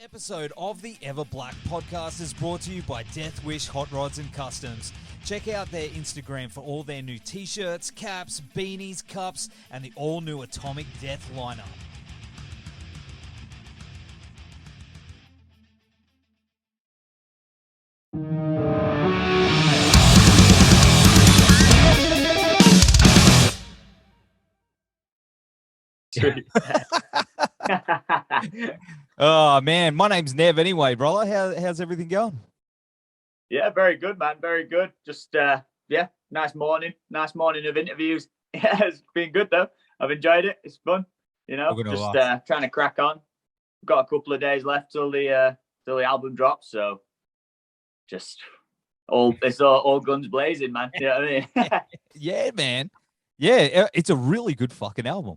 Episode of the Everblack podcast is brought to you by Deathwish, Hotrods and Kustoms. Check out their Instagram for all their new t-shirts, caps, beanies, cups, and the all-new Atomic Death lineup. Oh man, my name's Nev anyway, brother. How's everything going? Yeah, very good, man. Very good. Just nice morning of interviews. Yeah, it's been good though. I've enjoyed it. It's fun. You know, just trying to crack on. Got a couple of days left till the album drops, so just all guns blazing, man. You know what I mean? Yeah, man. Yeah, it's a really good fucking album.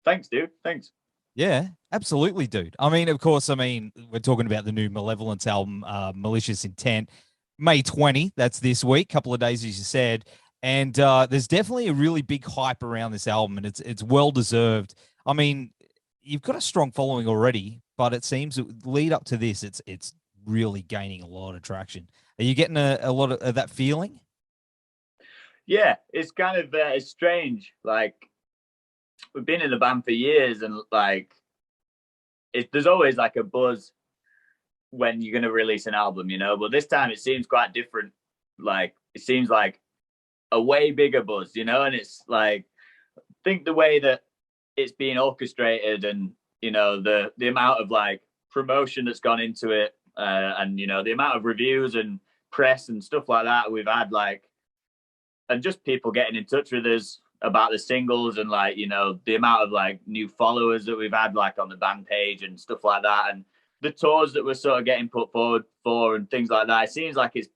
Thanks, dude. Thanks. Yeah, absolutely, dude. I mean, of course, we're talking about the new Malevolence album, Malicious Intent, May 20. That's this week, couple of days, as you said. And there's definitely a really big hype around this album, and it's well-deserved. I mean, you've got a strong following already, but it seems that lead up to this, it's really gaining a lot of traction. Are you getting a lot of that feeling? Yeah, it's kind of it's strange. Like, we've been in the band for years, and like, there's always like a buzz when you're going to release an album, you know. But this time it seems quite different. Like, it seems like a way bigger buzz, you know. And it's like, I think the way that it's being orchestrated, and you know, the amount of like promotion that's gone into it, and you know, the amount of reviews and press and stuff like that we've had, like, and just people getting in touch with us about the singles, and like, you know, the amount of like new followers that we've had like on the band page and stuff like that, and the tours that we're sort of getting put forward for and things like that. It seems like it's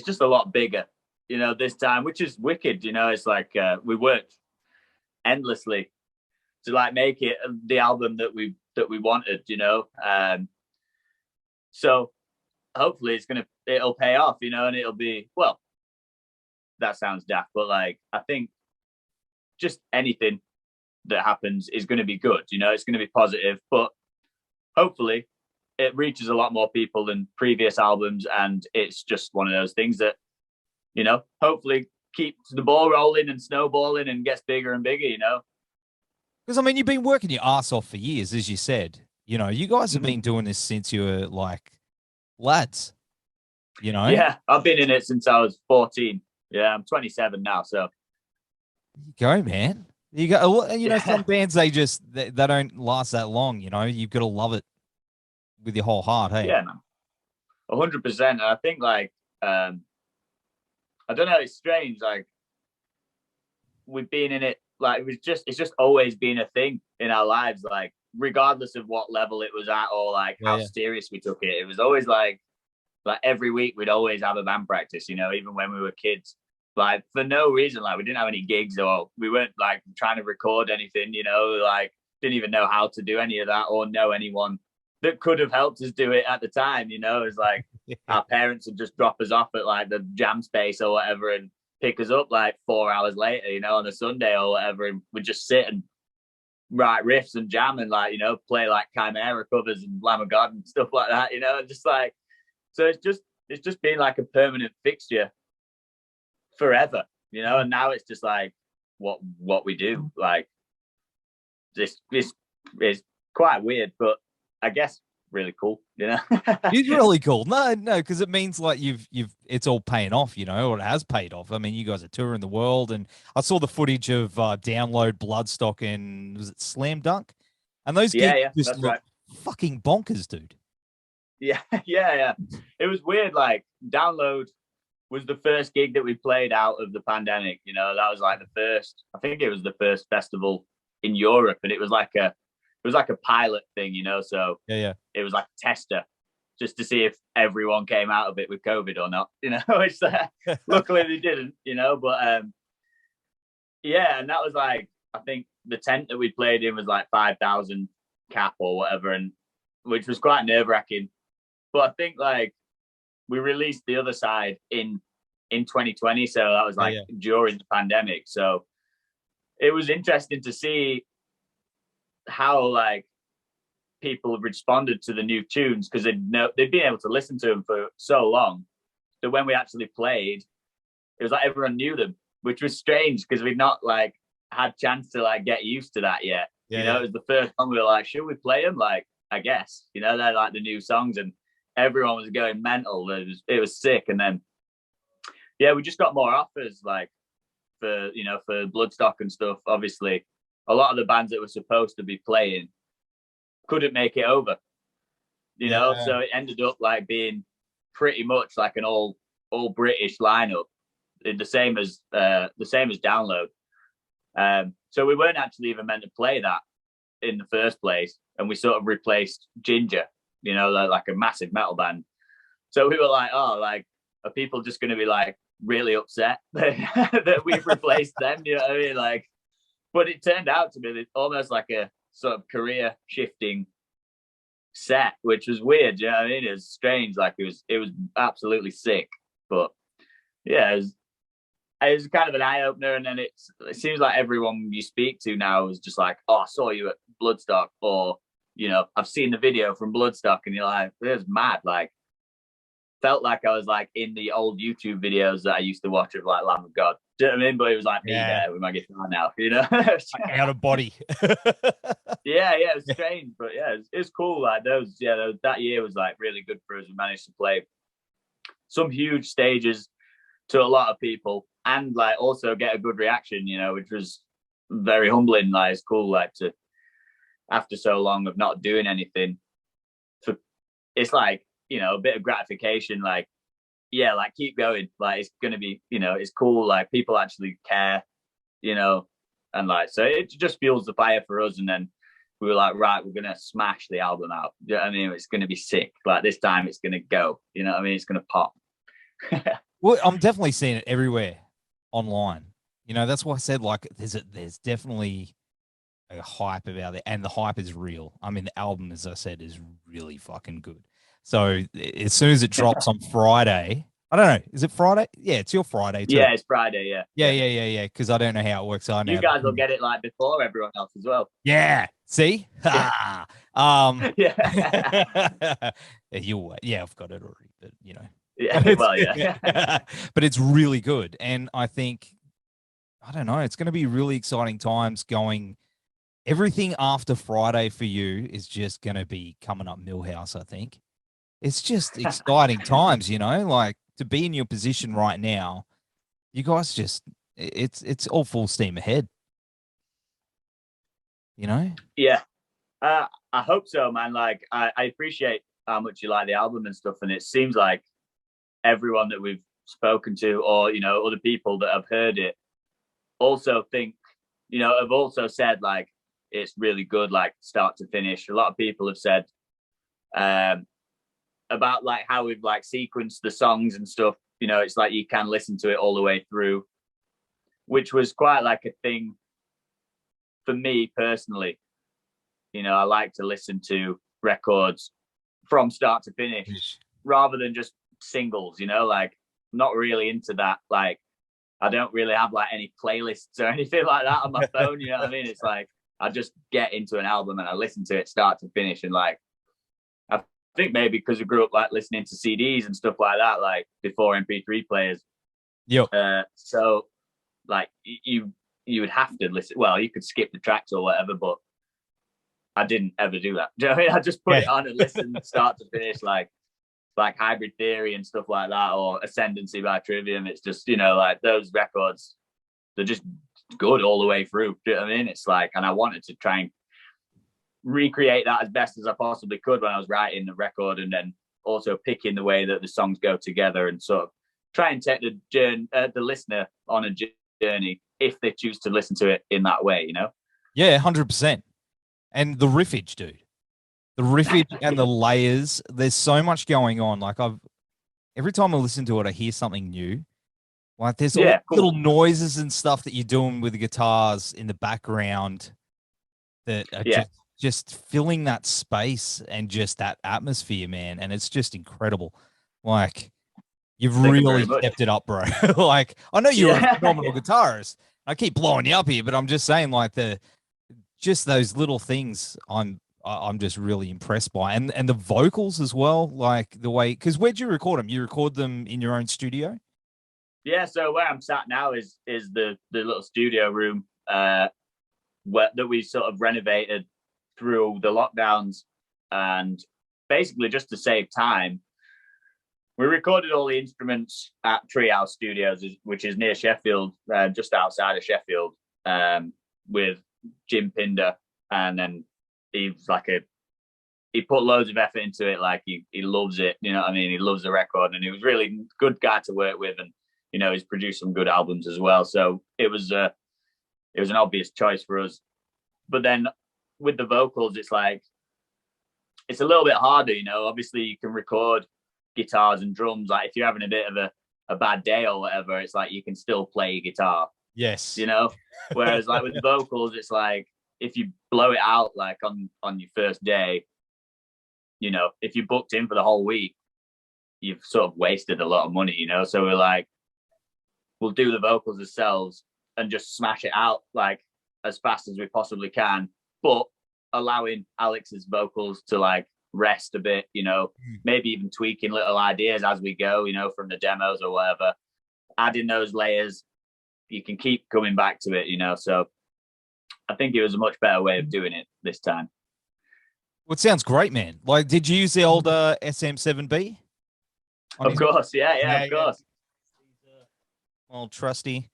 just a lot bigger, you know, this time, which is wicked. You know, it's like we worked endlessly to like make it the album that we wanted, you know. So hopefully it'll pay off, you know, and it'll be, well, that sounds daft, but like, I think just anything that happens is going to be good, you know. It's going to be positive, but hopefully it reaches a lot more people than previous albums, and it's just one of those things that, you know, hopefully keeps the ball rolling and snowballing and gets bigger and bigger, you know. Because I mean, you've been working your ass off for years, as you said. You know, you guys have been doing this since you were like lads, you know. Yeah, I've been in it since I was 14. Yeah, I'm 27 now, so. You go, man. You go. You know, some bands they don't last that long. You know, you've got to love it with your whole heart. Hey. Yeah, man. 100%. I think like, I don't know. It's strange. Like, we've been in it. Like, it's just always been a thing in our lives. Like, regardless of what level it was at, or like how serious we took it, it was always like every week we'd always have a band practice. You know, even when we were kids. Like, for no reason, like, we didn't have any gigs, or we weren't like trying to record anything, you know, like, didn't even know how to do any of that, or know anyone that could have helped us do it at the time, you know. It's like our parents would just drop us off at like the jam space or whatever and pick us up like 4 hours later, you know, on a Sunday or whatever, and we'd just sit and write riffs and jam and, like, you know, play like Chimera covers and Lamb of God and stuff like that, you know. And just like, so it's just been like a permanent fixture forever, you know. And now it's just like what we do. Like, this is quite weird, but I guess really cool, you know. It's really cool. No, because it means like it's all paying off, you know, or it has paid off. I mean, you guys are touring the world, and I saw the footage of Download, Bloodstock, and was it Slam Dunk? And those gigs just look fucking bonkers, dude. Yeah. It was weird. Like, Download was the first gig that we played out of the pandemic, you know. That was like I think it was the first festival in Europe, and it was like a pilot thing, you know. So yeah, it was like a tester, just to see if everyone came out of it with COVID or not, you know. Which luckily they didn't, you know. But and that was like, I think the tent that we played in was like 5,000 cap or whatever, and which was quite nerve-wracking. But I think like we released The Other Side in 2020, so that was like during the pandemic. So it was interesting to see how, like, people have responded to the new tunes because they'd been able to listen to them for so long that when we actually played, it was like everyone knew them, which was strange because we'd not like had chance to like get used to that yet. You know, it was the first time we were like, should we play them? Like, I guess, you know, they're like the new songs, and everyone was going mental. It was sick. And then, yeah, we just got more offers, like for Bloodstock and stuff. Obviously, a lot of the bands that were supposed to be playing couldn't make it over, you know, so it ended up like being pretty much like an all British lineup, the same as Download. So we weren't actually even meant to play that in the first place, and we sort of replaced Ginger, you know, like a massive metal band. So we were like, oh, like, are people just going to be like really upset that we've replaced them? You know what I mean? Like, but it turned out to be almost like a sort of career shifting set, which was weird. You know what I mean? It was strange. Like it was absolutely sick. But yeah, it was kind of an eye opener. And then it seems like everyone you speak to now is just like, oh, I saw you at Bloodstock, or, you know, I've seen the video from Bloodstock, and you're like, it was mad. Like, felt like I was like in the old YouTube videos that I used to watch of like Lamb of God. Do you know what I mean? But it was like me there with my guitar now, you know, out of body. yeah, it was strange, but yeah, it's cool. Like that year was like really good for us. We managed to play some huge stages to a lot of people, and like also get a good reaction, you know, which was very humbling. Like, it's cool, like, to, after so long of not doing anything, it's like, you know, a bit of gratification, like, yeah, like, keep going, like, it's gonna be, you know, it's cool, like, people actually care, you know, and like, so it just fuels the fire for us. And then we were like, right, we're gonna smash the album out. You know what I mean? It's gonna be sick. Like, this time it's gonna go, you know what I mean? It's gonna pop. Well, I'm definitely seeing it everywhere online. You know, that's why I said, like, there's definitely a hype about it, and the hype is real. I mean, the album, as I said, is really fucking good. So as soon as it drops on Friday, I don't know, is it Friday? Yeah, it's your Friday too. Yeah, it's Friday. Yeah. Because I don't know how it works. I know you guys will get it like before everyone else as well. Yeah. See? Yeah. Yeah, I've got it already, but you know. Yeah, well, yeah. But it's really good. And I think, I don't know, it's going to be really exciting times going. Everything after Friday for you is just going to be coming up Millhouse, I think. It's just exciting times, you know, like, to be in your position right now, you guys just, it's all full steam ahead, you know? Yeah. I hope so, man. Like, I appreciate how much you like the album and stuff. And it seems like everyone that we've spoken to, or, you know, other people that have heard it also think, you know, have also said like, it's really good, like, start to finish. A lot of people have said about like how we've like sequenced the songs and stuff. You know, it's like you can listen to it all the way through, which was quite like a thing for me personally. You know, I like to listen to records from start to finish rather than just singles, you know, like, I'm not really into that. Like, I don't really have like any playlists or anything like that on my phone, you know what I mean? It's like, I just get into an album and I listen to it start to finish. And like, I think maybe because I grew up like listening to CDs and stuff like that, like before MP3 players. So like you would have to listen. Well, you could skip the tracks or whatever, but I didn't ever do that. Do you know what I mean? I just put it on and listen start to finish, like Hybrid Theory and stuff like that, or Ascendancy by Trivium. It's just, you know, like, those records, they're just good all the way through. Do you know what I mean? It's like, and I wanted to try and recreate that as best as I possibly could when I was writing the record, and then also picking the way that the songs go together, and sort of try and take the listener on a journey if they choose to listen to it in that way, you know? Yeah, 100%. And the riffage, dude. The riffage and the layers, there's so much going on. Like, every time I listen to it, I hear something new. Like, there's all little noises and stuff that you're doing with the guitars in the background that are just filling that space and just that atmosphere, man. And it's just incredible. Like, you've really stepped it up, bro. Like, I know you're a phenomenal guitarist. I keep blowing you up here, but I'm just saying, like, just those little things, I'm I'm just really impressed by, and the vocals as well, like the way. Because where'd you record them? You record them in your own studio? Yeah, so where I'm sat now is the little studio room that we sort of renovated through the lockdowns, and basically just to save time, we recorded all the instruments at Treehouse Studios, which is near Sheffield, just outside of Sheffield, with Jim Pinder, and then he's like he put loads of effort into it. Like he loves it, you know what I mean? He loves the record, and he was really good guy to work with, and you know he's produced some good albums as well. So it was an obvious choice for us. But then with the vocals, it's like it's a little bit harder, you know. Obviously, you can record guitars and drums. Like if you're having a bit of a bad day or whatever, it's like you can still play guitar. Yes. You know? Whereas like with vocals, it's like if you blow it out like on your first day, you know, if you booked in for the whole week, you've sort of wasted a lot of money, you know. So we're like, we'll do the vocals ourselves and just smash it out like as fast as we possibly can, but allowing Alex's vocals to like rest a bit, you know, maybe even tweaking little ideas as we go, you know, from the demos or whatever, adding those layers. You can keep coming back to it, you know. So I think it was a much better way of doing it this time. Well, it sounds great, man. Like, did you use the old SM7B? Of course, yeah, of course. Old trusty.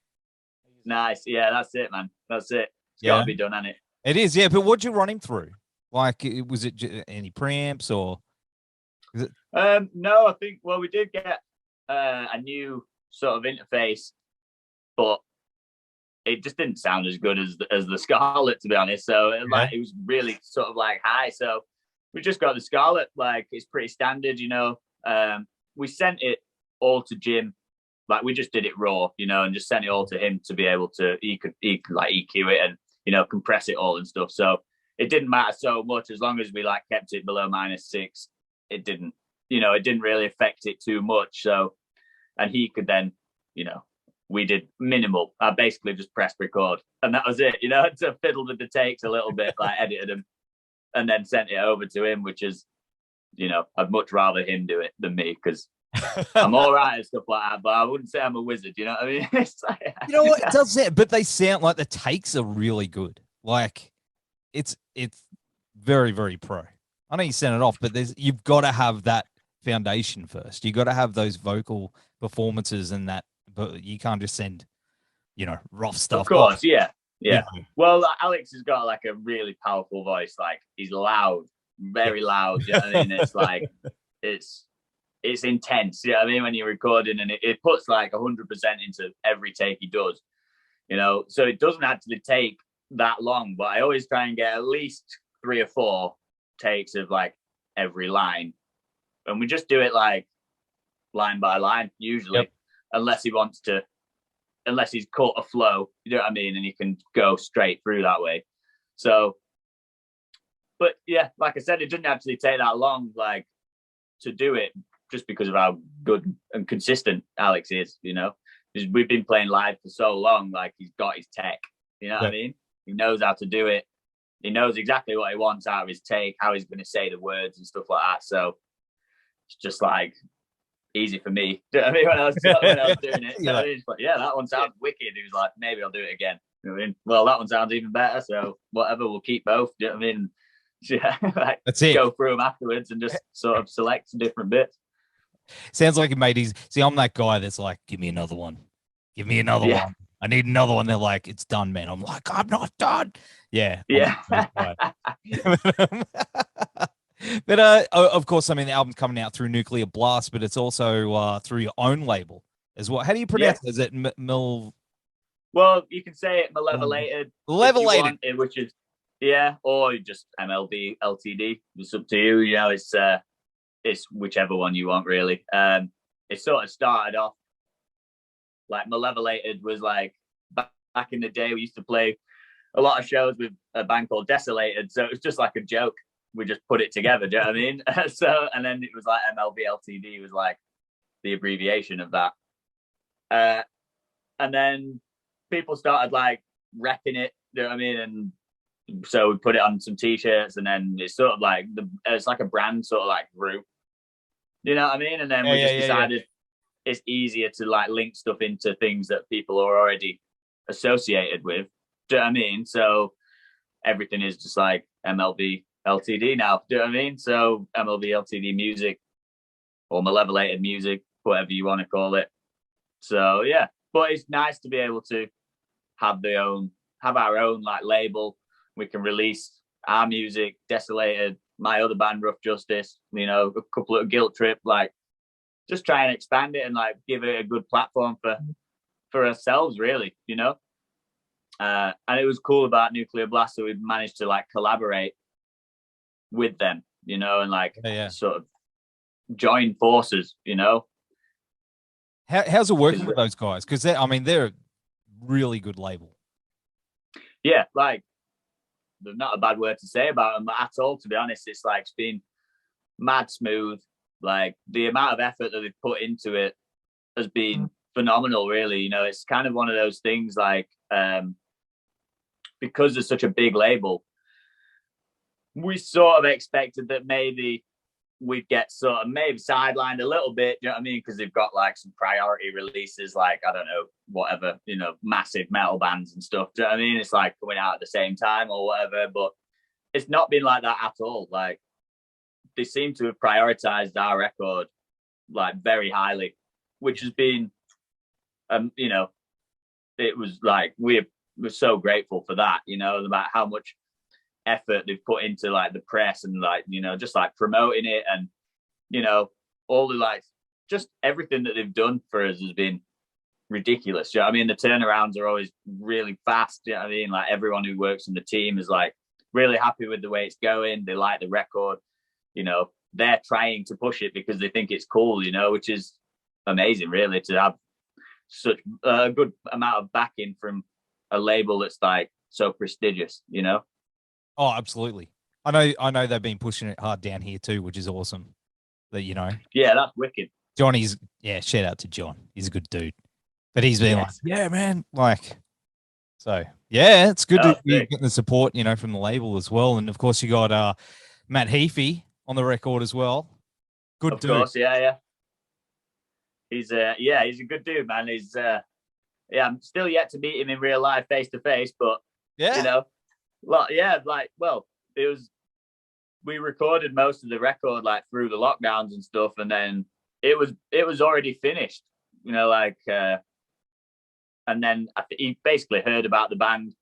Nice, yeah, that's it, man. That's it. It's got to be done, hasn't it? It is, yeah. But what'd you run him through? Like, was it any preamps or? No, I think we did get a new sort of interface, but it just didn't sound as good as the Scarlett, to be honest. So like it was really sort of like high. So we just got the Scarlett. Like it's pretty standard, you know. We sent it all to Jim. Like we just did it raw, you know, and just sent it all to him to be able to he could like EQ it and you know compress it all and stuff. So it didn't matter so much as long as we like kept it below -6. It didn't, you know, it didn't really affect it too much. So, and he could then, you know, we did minimal. I basically just pressed record and that was it, you know, to fiddle with the takes a little bit, like edited them and then sent it over to him, which is, you know, I'd much rather him do it than me because I'm all right and stuff like that, but I wouldn't say I'm a wizard, you know what I mean? It's like, you know what, it does that, but they sound like the takes are really good. Like it's very, very pro. I know you sent it off, but you've got to have that foundation first. You got to have those vocal performances and that, but you can't just send, you know, rough stuff. Of course, off. yeah. You know. Well, Alex has got like a really powerful voice. Like he's loud, very loud. You know what I mean? It's like it's intense. You know what I mean? When you're recording and it puts like 100% into every take he does. You know, so it doesn't actually take that long, but I always try and get at least 3 or 4 takes of like every line, and we just do it like line by line usually, unless he's cut a flow, you know what I mean, and you can go straight through that way. So, but yeah, like I said, it didn't actually take that long, like to do it, just because of how good and consistent Alex is. You know, we've been playing live for so long, like he's got his tech. You know what I mean? He knows how to do it. He knows exactly what he wants out of his take, how he's going to say the words and stuff like that. So it's just like easy for me. Do you know what I mean? When I was doing it, you know, he's like, yeah, that one sounds wicked. He was like, maybe I'll do it again. You know what I mean? Well, that one sounds even better. So whatever, we'll keep both. Do you know what I mean? Yeah, like, that's it. Go through them afterwards and just sort of select some different bits. Sounds like it made easy. See, I'm that guy that's like, give me another one. Give me another one. I need another one. They're like, it's done, man. I'm like, I'm not done. Yeah. But of course, I mean, the album's coming out through Nuclear Blast, but it's also through your own label as well. How do you pronounce it? Is it Well, you can say it Malevolated. Malevolated. Which is, or just MLB LTD. It's up to you. You know, it's whichever one you want, really. It sort of started off like Malevolated was like back in the day. We used to play a lot of shows with a band called Desolated, so it was just like a joke. We just put it together. Do you know what I mean? So, and then it was like MLB LTD was like the abbreviation of that. And then people started like repping it. Do you know what I mean? And So we put it on some t-shirts, and then it's sort of like it's like a brand sort of like group. You know what I mean? And then we just decided it's easier to like link stuff into things that people are already associated with. Do you know what I mean? So everything is just like MLB LTD now. Do you know what I mean? So MLB LTD music or Malevolated music, whatever you want to call it. So yeah, but it's nice to be able to have our own like label. We can release our music, Desolated, my other band, Rough Justice, you know, a couple of Guilt Trip, like just try and expand it and like give it a good platform for ourselves, really, you know. And it was cool about Nuclear Blast that we managed to like collaborate with them, you know, and like sort of join forces, you know. How's it working with those guys? Because they're a really good label. Yeah, like there's not a bad word to say about them at all, to be honest. It's like it's been mad smooth. Like the amount of effort that they've put into it has been phenomenal, really. You know, it's kind of one of those things like because there's such a big label, we sort of expected that maybe we'd get sort of maybe sidelined a little bit, you know what I mean? Because they've got like some priority releases, like, I don't know, whatever, you know, massive metal bands and stuff. Do you know what I mean? It's like coming out at the same time or whatever, but it's not been like that at all. Like they seem to have prioritized our record like very highly, which has been, you know, it was like, we're so grateful for that, you know, about how much effort they've put into like the press and like, you know, just like promoting it and, you know, all the like just everything that they've done for us has been ridiculous. You know what I mean? The turnarounds are always really fast. You know what I mean? Like everyone who works in the team is like really happy with the way it's going. They like the record, you know, they're trying to push it because they think it's cool, you know, which is amazing really to have such a good amount of backing from a label that's like so prestigious, you know? Oh, absolutely. I know they've been pushing it hard down here too, which is awesome. That, you know. Yeah, that's wicked. Johnny's, shout out to John. He's a good dude. But he's been like, yeah, man, like, so yeah, it's good to be getting the support, you know, from the label as well. And of course you got Matt Heafy on the record as well. Good dude. Of course, yeah. He's he's a good dude, man. He's I'm still yet to meet him in real life face to face, but you know, we recorded most of the record like through the lockdowns and stuff, and then it was already finished, you know, like and then he basically heard about the band,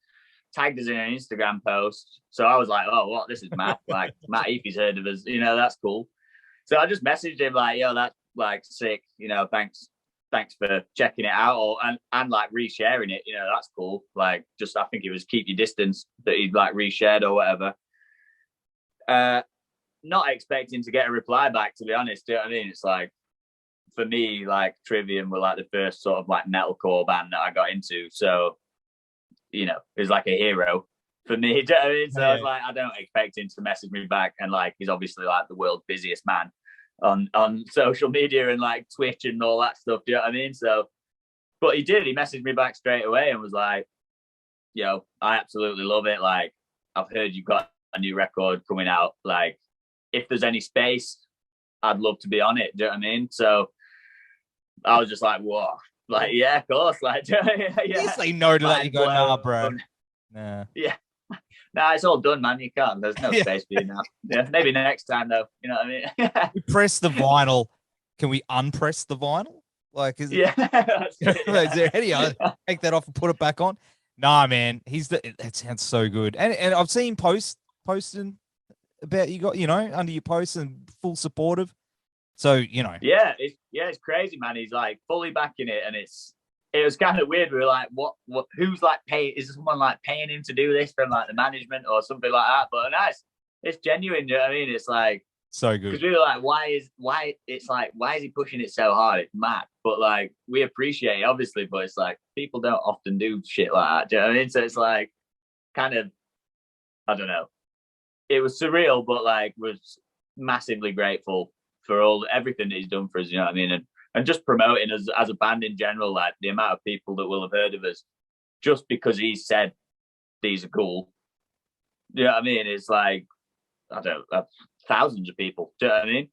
tagged us in an Instagram post. So I was like, oh, what? This is Matt. Like Matt Heafy's heard of us, you know, that's cool. So I just messaged him like, yo, that's like sick, you know, thanks for checking it out, or and like resharing it, you know, that's cool. Like just I think it was Keep Your Distance that he'd like reshared or whatever. Not expecting to get a reply back, to be honest. Do you know what I mean? It's like for me, like Trivium were like the first sort of like metalcore band that I got into. So, you know, it was like a hero for me. Do you know what I mean? So I was like, I don't expect him to message me back. And like he's obviously like the world's busiest man on social media and like Twitch and all that stuff. Do you know what I mean? So, but he messaged me back straight away and was like, yo, I absolutely love it. Like, I've heard you've got a new record coming out. Like, if there's any space, I'd love to be on it. Do you know what I mean? So I was just like, whoa, like, yeah, of course. Like, yeah. You say no to that, you go, nah, bro. Nah. Yeah. Nah, it's all done, man. You can't. There's no space for you now. Yeah, maybe next time though. You know what I mean? We press the vinyl. Can we unpress the vinyl? Like, is it? Yeah. Is there any other? Take that off and put it back on. Nah, man. That sounds so good. And I've seen posting about you got, you know, under your posts and full supportive. So, you know. Yeah, it's crazy, man. He's like fully backing it, and it was kind of weird. We were like, what who's like paying? Is someone like paying him to do this from like the management or something like that? But nice, it's genuine. You know what I mean? It's like so good. Because we were like, why is he pushing it so hard? It's mad. But like we appreciate it, obviously, but it's like people don't often do shit like that. Do you know what I mean? So it's like kind of, I don't know. It was surreal, but like was massively grateful for everything that he's done for us. You know what I mean? And just promoting us as a band in general, like the amount of people that will have heard of us just because he said these are cool. You know what I mean? It's like, I don't know, thousands of people. Do you know what I mean?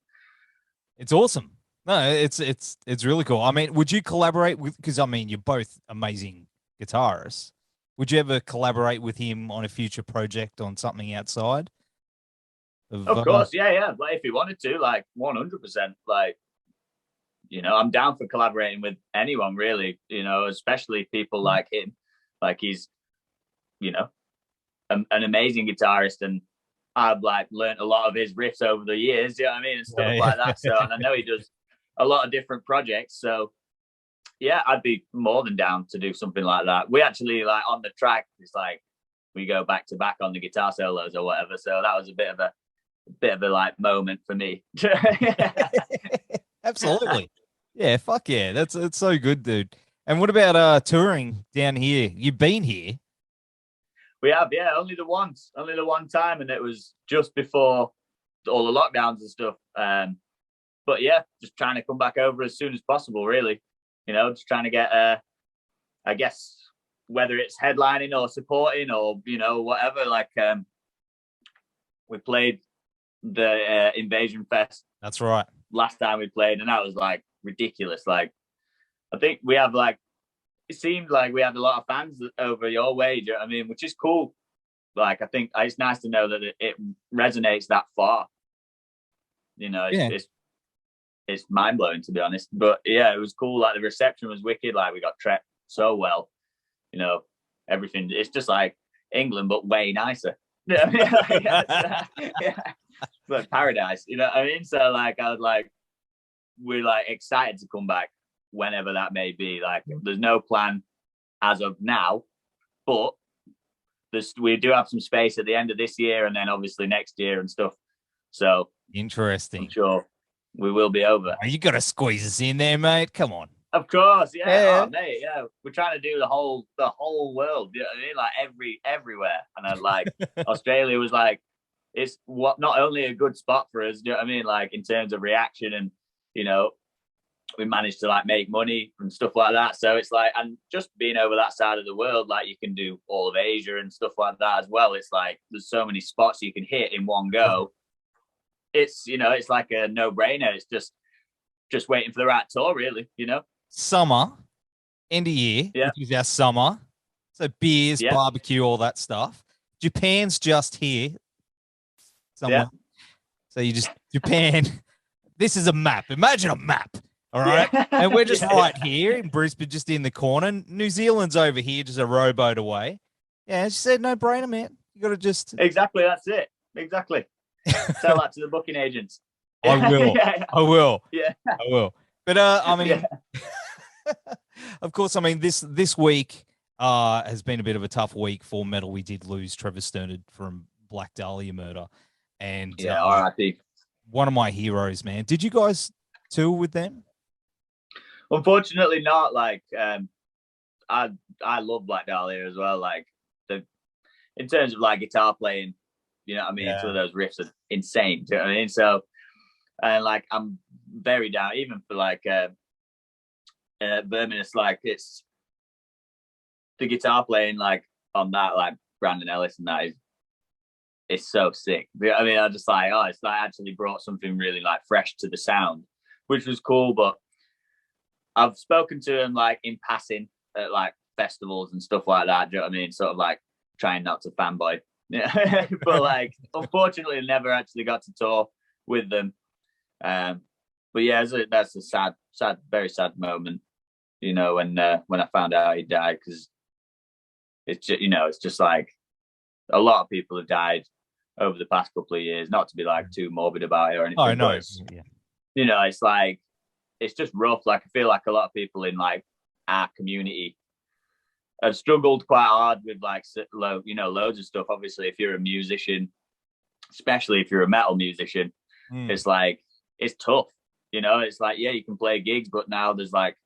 It's awesome. No, it's really cool. I mean, would you collaborate with? Because I mean, you're both amazing guitarists. Would you ever collaborate with him on a future project on something outside of? Of course, yeah, yeah. Like if he wanted to, like 100%, like, you know, I'm down for collaborating with anyone really, you know, especially people like him. Like he's, you know, an amazing guitarist, and I've like learned a lot of his riffs over the years, you know what I mean, and stuff Yeah, like that. So, and I know he does a lot of different projects. So, yeah, I'd be more than down to do something like that. We actually like on the track, it's like we go back to back on the guitar solos or whatever. So that was a bit of a like moment for me. absolutely. Yeah, fuck yeah. That's it's so good, dude. And what about touring down here? You've been here. We have, yeah, only the one time, and it was just before all the lockdowns and stuff. But yeah, just trying to come back over as soon as possible, really. You know, just trying to get, I guess, whether it's headlining or supporting or, you know, whatever. Like, we played the Invasion Fest That's right. last time we played, and that was like ridiculous. Like, I think we have like, it seemed like we had a lot of fans over your way, do you know what I mean? Which is cool. Like, I think it's nice to know that it resonates that far. You know, Yeah. it's mind blowing, to be honest. But yeah, it was cool. Like the reception was wicked. Like we got treated so well. You know, everything. It's just like England, but way nicer. Yeah, yeah. Like paradise. You know what I mean? So like, I was like, we're like excited to come back whenever that may be. Like, there's no plan as of now, but we do have some space at the end of this year, and then obviously next year and stuff. So Interesting. I'm sure we will be over. Oh, you got to squeeze us in there, mate. Come on. Of course, yeah. Yeah. Oh, mate, yeah. We're trying to do the whole world. You know what I mean? Like everywhere. And I like Australia was like, it's what not only a good spot for us. You know what I mean? Like in terms of reaction, and you know, we managed to like make money and stuff like that. So it's like, and just being over that side of the world, like you can do all of Asia and stuff like that as well. It's like there's so many spots you can hit in one go. It's, you know, it's like a no brainer. It's just waiting for the right tour, really. You know. Summer, end of year, Yeah. which is our summer. So beers, Yeah. barbecue, all that stuff. Japan's just here somewhere. Yeah. So you just Japan. This is a map. Imagine a map. All right. Yeah. And we're just Yeah. right here in Brisbane, just in the corner. New Zealand's over here, just a rowboat away. Yeah, she said no brainer, man. You gotta just Exactly, that's it. Exactly. Sell that to the booking agents. I will. Yeah. I will. Yeah. I will. But I mean, Yeah. of course, I mean this week has been a bit of a tough week for metal. We did lose Trevor Sternard from Black Dahlia murder. And Yeah, RIP. one of my heroes, man. Did you guys tour with them? Unfortunately not. Like I love Black Dahlia as well. Like in terms of like guitar playing, you know what I mean? Yeah. Some of those riffs are insane. Do you know what I mean? So and like I'm very down, even for like Birmingham, it's like it's the guitar playing like on that, like Brandon Ellis and that is it's so sick. I mean, I just like, oh, it's like actually brought something really like fresh to the sound, which was cool. But I've spoken to him like in passing at like festivals and stuff like that. Do you know what I mean? Sort of like trying not to fanboy. Yeah. But like, unfortunately, never actually got to tour with them. But yeah, that's a sad, very sad moment. You know, when I found out he died, because it's just, you know, it's just like a lot of people have died over the past couple of years. Not to be like too morbid about it or anything. Oh no, yeah. You know, it's like it's just rough. Like I feel like a lot of people in like our community have struggled quite hard with like you know, loads of stuff. Obviously, if you're a musician, especially if you're a metal musician, it's like it's tough. You know, it's like, yeah, you can play gigs, but now there's like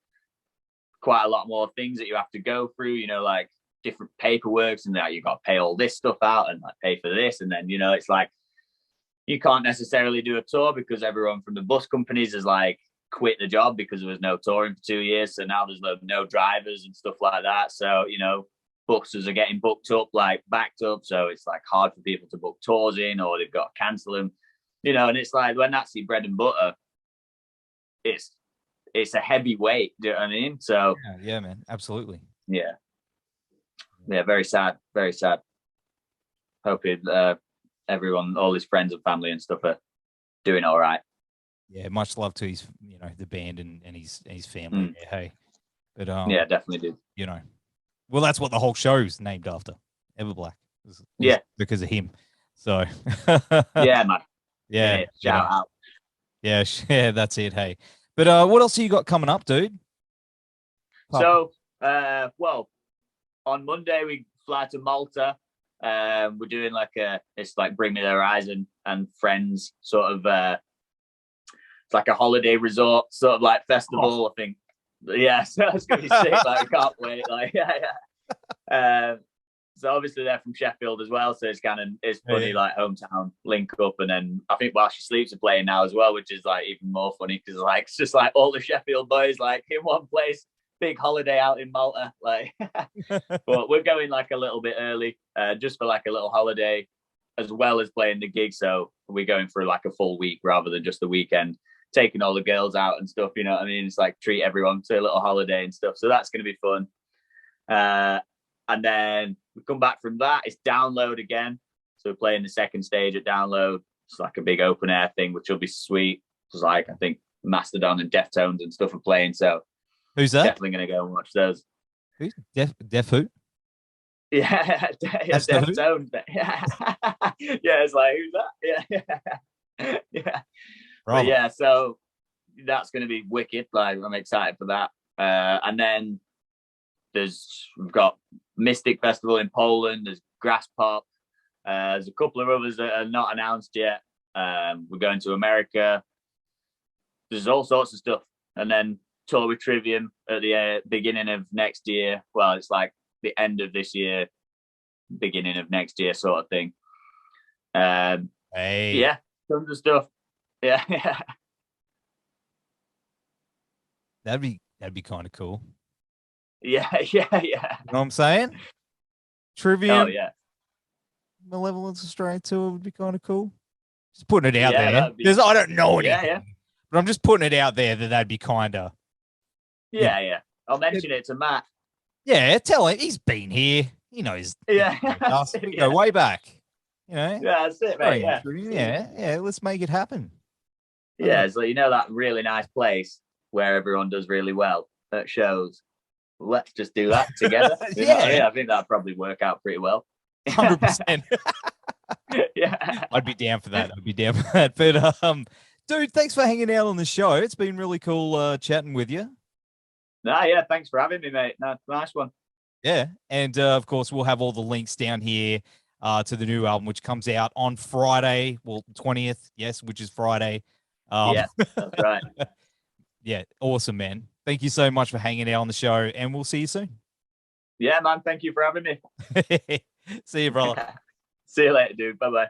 quite a lot more things that you have to go through, you know, like different paperworks, and now you got to pay all this stuff out and like pay for this. And then, you know, it's like you can't necessarily do a tour because everyone from the bus companies has like quit the job because there was no touring for 2 years. So now there's no drivers and stuff like that. So, you know, buses are getting booked up, like backed up. So it's like hard for people to book tours in, or they've got to cancel them, you know. And it's like, when that's your bread and butter, it's a heavy weight. Do you know what I mean? So yeah, man, absolutely. Yeah, very sad, very sad. Hoping everyone, all his friends and family and stuff, are doing all right. Yeah, much love to his, you know, the band and his family. Yeah, hey, but yeah, definitely do. You know, well, that's what the whole show's named after, Everblack. Yeah, because of him. So yeah, man. Yeah, shout out. Yeah, that's it. Hey, but what else have you got coming up, dude? So, well, on Monday we fly to Malta. We're doing like it's like Bring Me the Horizon and friends sort of. It's like a holiday resort sort of like festival. I think. Yeah, so it's gonna be sick. Like, I can't wait. Like, yeah. So obviously they're from Sheffield as well, so it's funny, like hometown link up, and then I think While She Sleeps are playing now as well, which is like even more funny because like it's just like all the Sheffield boys like in one place, big holiday out in Malta, like. But we're going like a little bit early, just for like a little holiday, as well as playing the gig. So we're going for like a full week rather than just the weekend, taking all the girls out and stuff. You know what I mean? It's like treat everyone to a little holiday and stuff. So that's going to be fun. And then we come back from that, it's Download again. So we're playing the second stage at Download. It's like a big open air thing, which will be sweet. It's like, I think Mastodon and Deftones and stuff are playing. So who's that? Definitely going to go and watch those. Who's Def who? Yeah, Deftones. Yeah, it's like, who's that? Yeah. But yeah, so that's going to be wicked. Like, I'm excited for that. And then we've got Mystic Festival in Poland. There's Grass Pop. There's a couple of others that are not announced yet. We're going to America. There's all sorts of stuff. And then tour with Trivium at the beginning of next year. Well, it's like the end of this year, beginning of next year sort of thing. Hey. Yeah, tons of stuff. Yeah. That'd be kind of cool. Yeah. You know what I'm saying? Trivium. Oh, yeah. Malevolence Australia tour would be kind of cool. Just putting it out there. Because I don't know anything. Yeah. But I'm just putting it out there that'd be kind of. Yeah. I'll mention it to Matt. Yeah, tell him he's been here. He knows. Yeah. We go way back. You know? Yeah, that's it, mate. Yeah. Let's make it happen. Yeah, it's like, you know, that really nice place where everyone does really well at shows. Let's just do that together. I think that'd probably work out pretty well. 100%. Yeah, I'd be down for that. But dude, thanks for hanging out on the show. It's been really cool chatting with you. Thanks for having me, mate. Nice one. Yeah, and of course we'll have all the links down here to the new album, which comes out on Friday, 20th. Yes, which is Friday. Yeah, that's right. Yeah, awesome, man. Thank you so much for hanging out on the show, and we'll see you soon. Yeah, man. Thank you for having me. See you, brother. See you later, dude. Bye-bye.